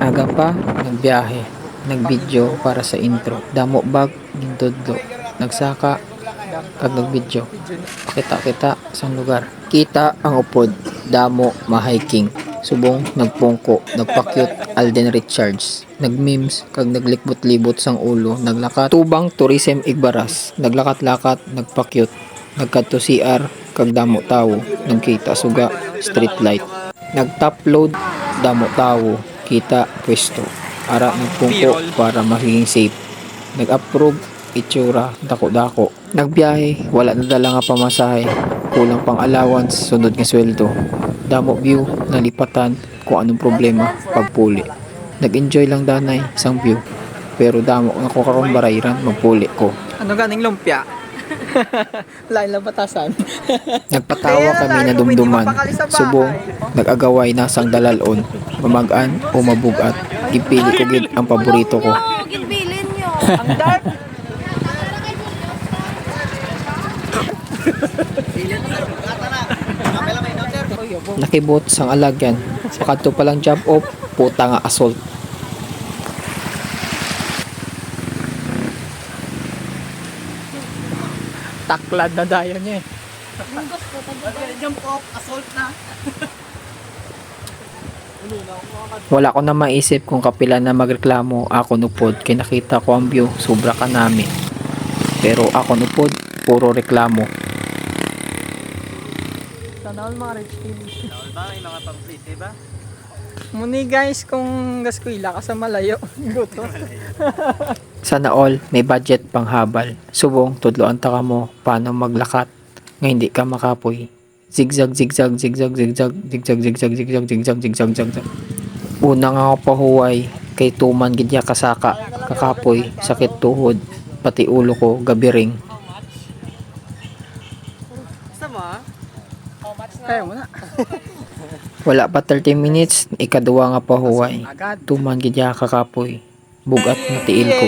Aga pa, nagbiyahe, nagvideo para sa intro. Damo bag, gintudlo. Nagsaka, kag nagvideo. Kita-kita sa lugar. Kita ang upod, damo ma-hiking. Subong nagpungko, nagpakyut Alden Richards. Nagmemes, kag naglikbot-libot sang ulo, naglakat. Tubang tourism igbaras, naglakat-lakat, nagpakyut. Nagkadto CR, kag damo tawo, nagkita suga, street light. Nag-top load, damo tawo, kita pwesto. Ara nagpungko para magiging safe. Nag-approve, itsura, dako-dako. Nagbiyahe, wala na dala nga pamasahe. Kulang pang allowance, sunod nga sweldo. Damo view, nalipatan, kung anong problema, pagpuli. Nag-enjoy lang danay, isang view. Pero damo ako karong barayran, magpuli ko. Ano ganing lumpia? Lain lang batasan. Nagpatawa kami na dumduman. Subong, nag-agaway nasang dalalon. Mamagaan o mabugat. Gipili ko gid ang paborito ko. Ginbilin nyo. Ang dark. Nakibot sang alagyan. Pakadto pa lang jump off, puta nga assault. Taklad na dayon niya eh. Jump off, assault na. Wala ko na maisip kung kapila na magreklamo ako nupod kay nakita ko ang view, sobra ka nami. Pero ako nupod, puro reklamo. Sana all mga rich teams. Muni guys, kung gaskuila ka sa malayo. Guto. Sana all may budget pang habal. Subong, tudloan ta ka mo paano maglakat nga hindi ka makapoy. Zigzag, zigzag, zigzag, zigzag, zigzag, zigzag, zigzag, zigzag, zigzag, zigzag. Una nga ako pahuway kay tuman gidya kasaka, kakapoy, sakit tuhod, pati ulo ko gabiring. Sama? Kaya mo na. Wala pa 30 minutes, ikaduwa nga pahuway. Tuman gidya kakapoy, bugat na tiil ko.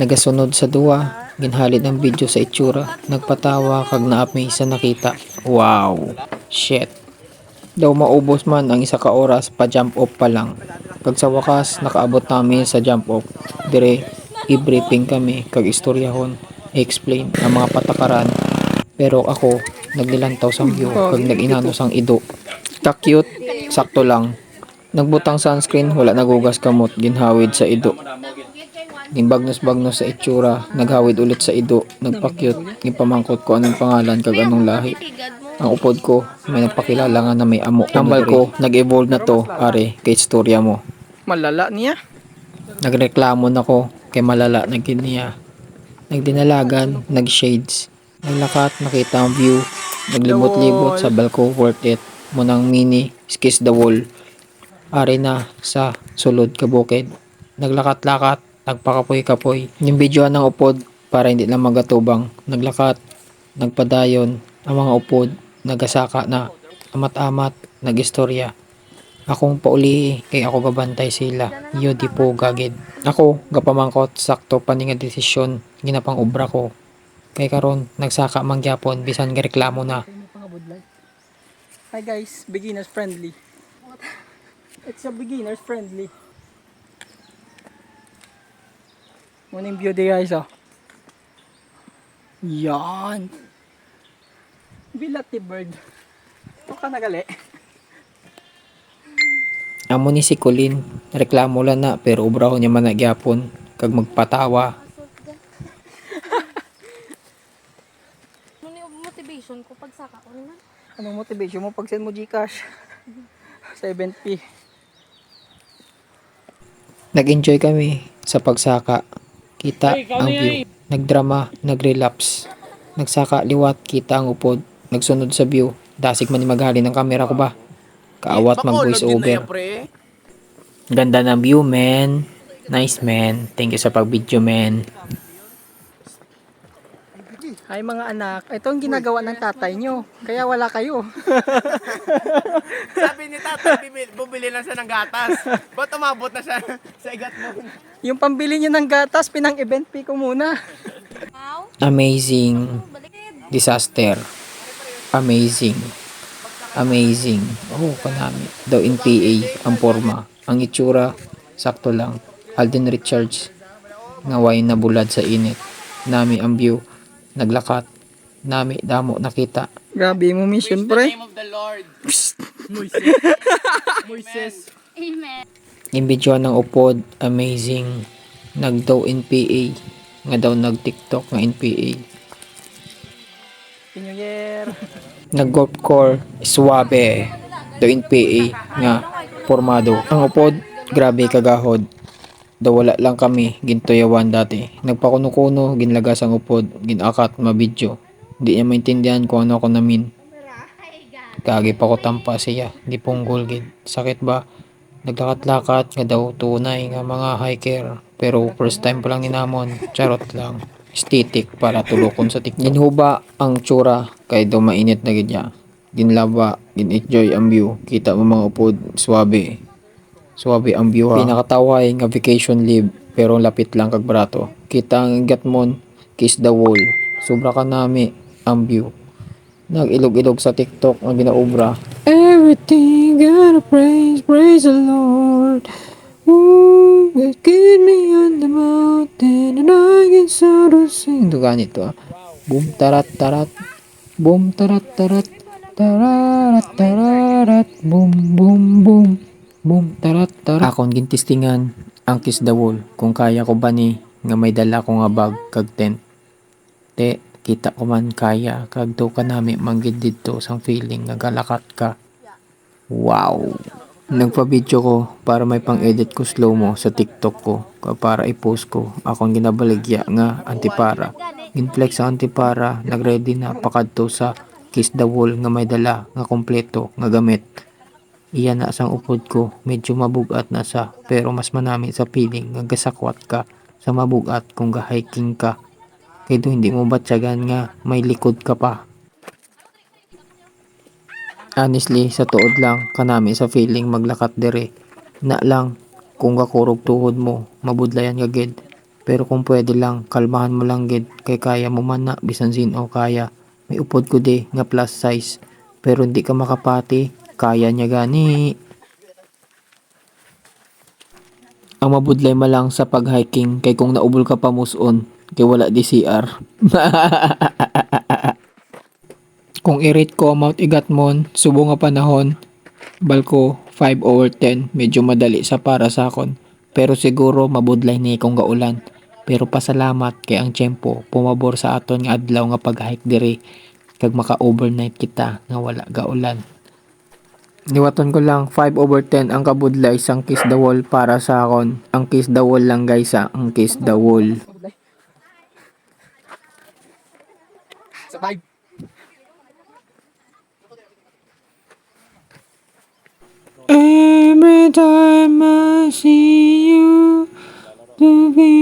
Nagasunod sa duwa, ginhalid ang video sa itsura, nagpatawa kag naapay sa nakita. Wow, shit. Daw maubos man ang isa ka oras pa jump off pa lang. Kag sa wakas, nakaabot namin sa jump off. Dire, i-briefing kami kag istoryahon, i-explain ang mga patakaran. Pero ako, naglilantaw sang view kag nag-inano sang ido. Ka-cute, sakto lang. Nagbutang sunscreen, wala nagugas kamot, ginhawid sa ido. Gimbagnos-bagnos sa itsura, naghawid ulit sa ido, nagpakyut, gipamangkot ko anong pangalan kag anong lahi. Ang upod ko, may nagpakilala nga na may amo. Tambal ko, nag-evolve na to, are, kay istorya mo. Malala niya. Nagreklamo na ko, kay malala na niya. Nagdinalagan, nag-shades. Naglakat, nakita ang view, naglimot-libot sa balko, worth it. Munang mini, kiss the wall. Are na sa sulod kabukid. Naglakat-lakat, nagpakapoy-kapoy. Yung video ng upod para hindi lang magatubang. Naglakat, nagpadayon. Ang mga upod, nagasaka na. Amat-amat, nagistorya. Akong pauli, kay ako gabantay sila. Yo di po gagid. Ako, gapamangkot, sakto pa nga desisyon. Ginapang obra ko. Kay karon nagsaka mangyapon, bisan nga reklamo na. Hi guys, beginners friendly. It's a beginners friendly. Morning beauty guys oh. Yan. Bilati bird. Ito ka nagali. Amo ni si Colin, reklamo lang na pero ubraho niya man nagyapon kag magpatawa. Ano yung motivation ko pag saka ko naman? Anong motivation mo pag send mo Gcash? 7p. Nag-enjoy kami sa pagsaka. Kita ang view. Nagdrama, nagrelapse. Nagsaka liwat, kita ang upod. Nagsunod sa view. Dasig man ni maghali ng camera ko ba? Kaawat mag voice over. Ganda ng view, man. Nice, man. Thank you sa pag-video, man. Hi mga anak, ito ang ginagawa ng tatay nyo. Kaya wala kayo. Sabi ni tatay, bumili lang siya ng gatas. Ba't umabot na siya sa igat mo? Yung pambili nyo ng gatas, pinang-event fee ko muna. Amazing. disaster, amazing, amazing. Oh, kanami. Daw in PA, ang forma. Ang itsura, sakto lang. Alden Richards, ngaway na bulad sa init. Nami ang view, naglakat. Nami damo nakita. Grabe mo mission, pre. Name of the Lord. Moises. Amen. Imbidyoan ng upod, amazing. Nagdaw in PA, nga daw nag TikTok nga in PA. Happy New Year. Nag-golf core, suwabe. Daw in PA, nga formado. Ang upod, grabe kagahod. Daw wala lang kami, gintuyawan dati. Nagpakuno-kuno, ginlagas ang upod, ginakat, mabidyo. Hindi niya maintindihan kung ano ako namin. Kagi pa ko tampa siya, di punggol gid. Sakit ba? Naglakat-lakat nga daw tunay nga mga hiker. Pero first time pa lang ninamon, charot lang. Static para tulokon sa TikTok. Ginhuba ang tsura kay daw mainit na gid niya. Ginlaba, gin-enjoy ang view. Kita mo mga upod, swabe. Swabe ang view ha. Pinakataway nga vacation leave pero lapit lang kag brato. Kita ang gatmon, kiss the wall. Sobra ka nami ang view. Nag-ilog-ilog sa TikTok ang ginaobra. Everything gotta praise, praise the Lord. Ooh, it get me on the mountain and I can sort of sing. Ito ganito ah. Boom tarat tarat. Boom tarat tarat. Tararat tararat. Boom boom boom. Boom tarat tarat. Akon gintistingan ang kiss the wall. Kung kaya ko ba ni nga may dala ko nga bag kag tent. Te, kita ko man kaya kag do ka nami manggid dito sang feeling nga galakat ka. Wow. Nagpa-video ko para may pang-edit ko slow mo sa TikTok ko para i-post ko. Akong ginabaligya nga antipara. Ginflex sa antipara, nagready na pakadto sa kiss the wall nga may dala nga kompleto nga gamit. Iyan na sang upod ko, medyo mabugat na sa pero mas manami sa feeling nga gasakwat ka sa mabugat kung ga-hiking ka. Kaya hindi mo batyagan nga may likod ka pa. Honestly, sa tuod lang, kanami sa feeling maglakat dire. Na lang, kung kakurog tuhod mo, mabudlayan ka gid. Pero kung pwede lang, kalmahan mo lang gid. Kay kaya mo man na, bisan sino kaya. May upod ko di, nga plus size. Pero hindi ka makapati, kaya niya gani. Ang mabudlay ma lang sa pag-hiking, kay kung naubol ka pa muson, kay wala di CR. Kung i-rate ko Mount Igatmon, subo nga panahon, balko 5/10, medyo madali sa para sa akon. Pero siguro mabudlay ni kung gaulan. Pero pasalamat kay ang tiyempo, pumabor sa aton nga adlaw nga pag-hike diri, kag maka-overnight kita nga wala gaulan. Niwaton ko lang 5/10 ang kabudlay sang kiss the wall para sa akon. Ang kiss the wall lang guys ang kiss the wall. Survive. Every time I see you, the meow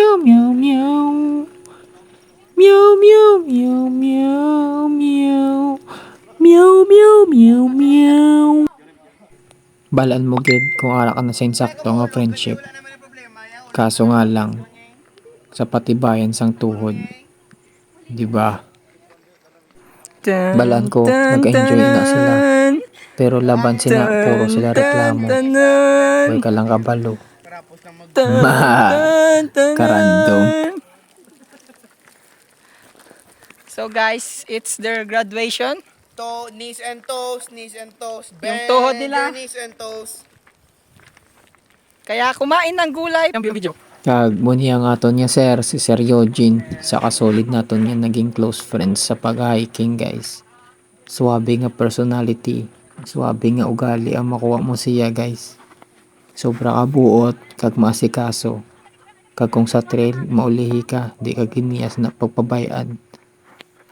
meow meow meow meow meow meow meow meow meow meow meow meow. Balaan mo gid kung ara ka na sa insakto nga friendship. Kaso nga lang, sa patibayan sang tuhod. Di ba? Balaan ko, nag-enjoy na sila. Pero laban sila, puro sila reklamo. Huwag ka lang kabalo. Karandom. So guys, it's their graduation. Knees and toes, knees and toes. Yung tuhod nila. Bend your knees and toes. Kaya kumain ng gulay. Yung video. Kag muniya nga aton nga sir, si Sir Eugene, sa kasolid naton nga naging close friends sa pag-hiking guys. Swabe nga personality, swabe nga ugali ang makuha mo siya guys. Sobra ka buot, kag maasikaso. Kag kung sa trail, maulihi ka, di ka giniyas na pagpabayaan.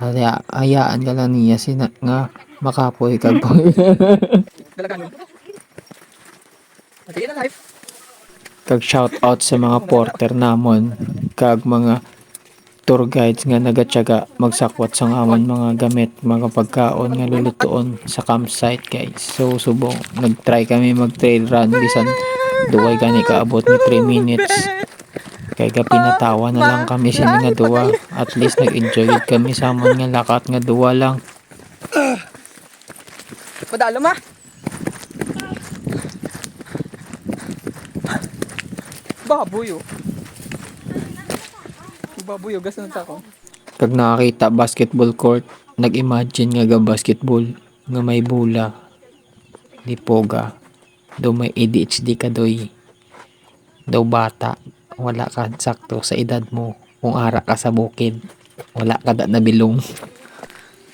Hayaan ka lang niya nga makapoy kag Dalagan yun. Sige na life. kag shout out sa mga porter namon kag mga tour guides nga nagatyaga magsakwat sa amon mga gamit, mga pagkaon nga lulutuon sa campsite guys. So subong nagtry kami mag trail run bisan duway gani kaabot ni 3 minutes. Kay ga pinatawa na lang kami sini nga duwa. At least nag-enjoy gid kami sa amon nga lakat nga duwa lang. Padalo ma. Baboy oh. Baboy oh, gasan sa ako. Kag nakakita basketball court, nag-imagine nga ga basketball nga may bola. Di poga. Do may ADHD ka doy. Daw bata, wala ka sakto sa edad mo. Kung ara ka sa bukid, wala ka da nabilong.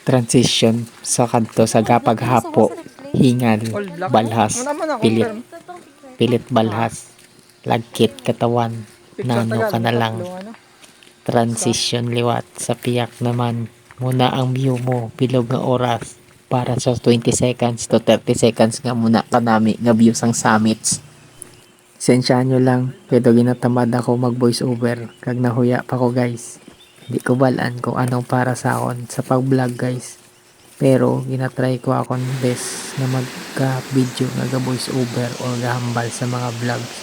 Transition sa kadto sa gapaghapo, hingal, balhas, pilit, pilit balhas, lagkit katawan, nano ka na lang. Transition liwat sa piyak naman. Muna ang view mo, bilog nga oras. Para sa 20 seconds to 30 seconds nga muna kanami nga view sang summits. Sensyahan nyo lang, pero ginatamad ako mag voice over. Kag nahuya pa ko guys. Di ko balaan kung anong para sa akon sa pag-vlog guys. Pero ginatry ko akong best na magka-video nga voice over o gahambal sa mga vlogs.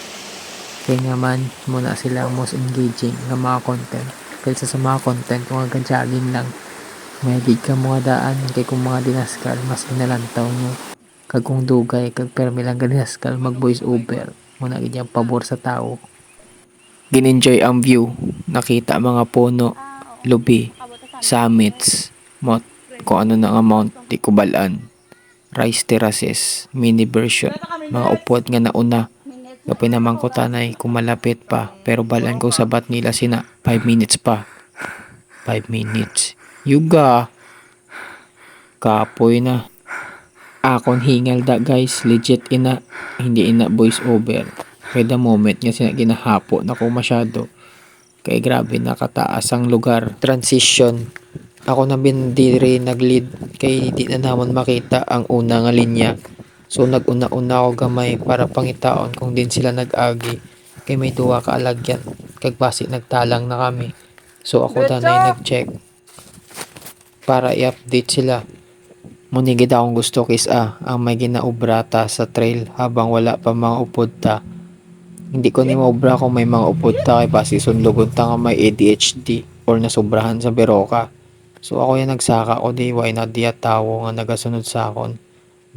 Kaya nga man, muna sila ang most engaging nga mga content. Kaysa sa mga content kung nga jogging lang, may gig ka mga daan, kay kung mga dinaskal, mas inalantaw nyo. Kag kung dugay, kag permi lang ka dinaskal, mag voice over. Muna gid yung pabor sa tao. Ginenjoy ang view, nakita mga puno, lubi, summits, mot, kung ano na amount, di ko balaan. Rice terraces, mini version, mga upod nga nauna. Kapag naman ko tanay kung malapit pa, pero balan ko sabat nila sina 5 minutes pa. 5 minutes. Yuga. Kapoy na. Akon hingal da guys, legit ina. Hindi ina voice over. Kaya the moment nga sina ginahapo na ko masyado. Kaya grabe nakataas ang lugar. Transition. Ako na bindiri nag-lead. Kaya di na naman makita ang una nga linya. So nag-una-una ako gamay para pangitaon kung din sila nag-agi. Kay may duwa ka alagyan. Kag basi nagtalang na kami. So ako danay nag-check. Para i-update sila. Munigid akong gusto kisa ang may ginaubrata sa trail habang wala pa mga upod ta. Hindi ko ni maubra kung may mga upod ta kay basi sunlugon ta nga may ADHD or nasubrahan sa beroka. So ako yung nagsaka ko di why na diya tawo nga nagasunod sa akon.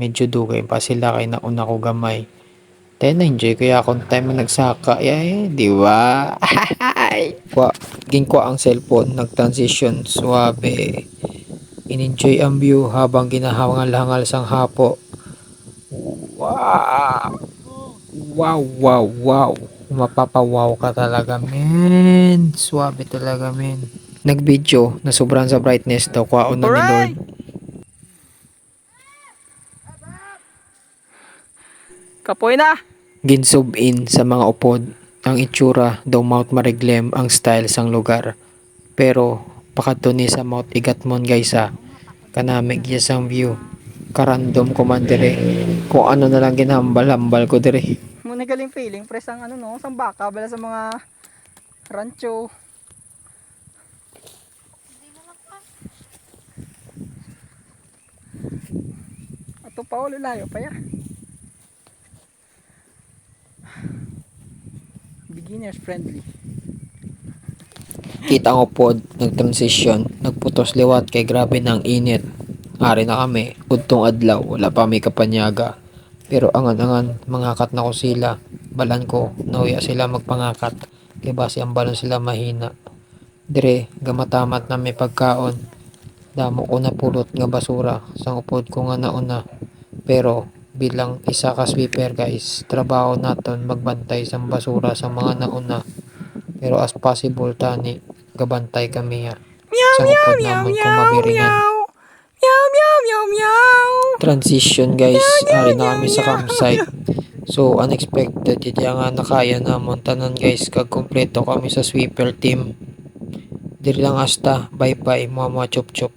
Medyo dugay pa sila kay nauna ko gamay. Then na-enjoy ko akong time na nagsaka. Di ba? Ginko ang cellphone, nag-transition, suabe. In-enjoy ang view habang ginahangal-hangal sang hapo. Wow! Wow, wow, wow. Mapapawaw ka talaga, men. Suabe talaga, men. Nag-video na sobrang sa brightness daw kwaon na ni Lord. Kapoy na. Ginsub in sa mga upod. Ang itsura daw Mount Mariglem ang style sang lugar. Pero pakadto ni sa Mount Igatmon guys kanamig iya sang view. Karandom ko man dire. Kung ano na lang ginambal-hambal ko dire. Muna galing feeling, press ang ano no, sang baka bala sa mga rancho. Ato pa ulo layo pa ya. Beginners friendly. Kita ang upod, nag-transition, nagputos liwat kay grabe ng init. Ari na kami, udtong adlaw, wala pa may kapanyaga. Pero angan-angan, mangakat na ko sila. Balan ko, nauya sila magpangakat. Kay base ang balon sila mahina. Dire, gamatamat na may pagkaon. Damo ko na pulot nga basura, sang upod ko nga nauna. Pero bilang isa ka sweeper guys, trabaho naton magbantay sa basura sa mga nauna. Pero as possible tani, gabantay kami ya. Sa upod naman kung mabiringan. Meow meow meow meow. Transition guys, ari na kami sa campsite. So unexpected, hindi nga nakaya namon tanan guys, kag kompleto kami sa sweeper team. Diri lang hasta, bye bye mga chup chup.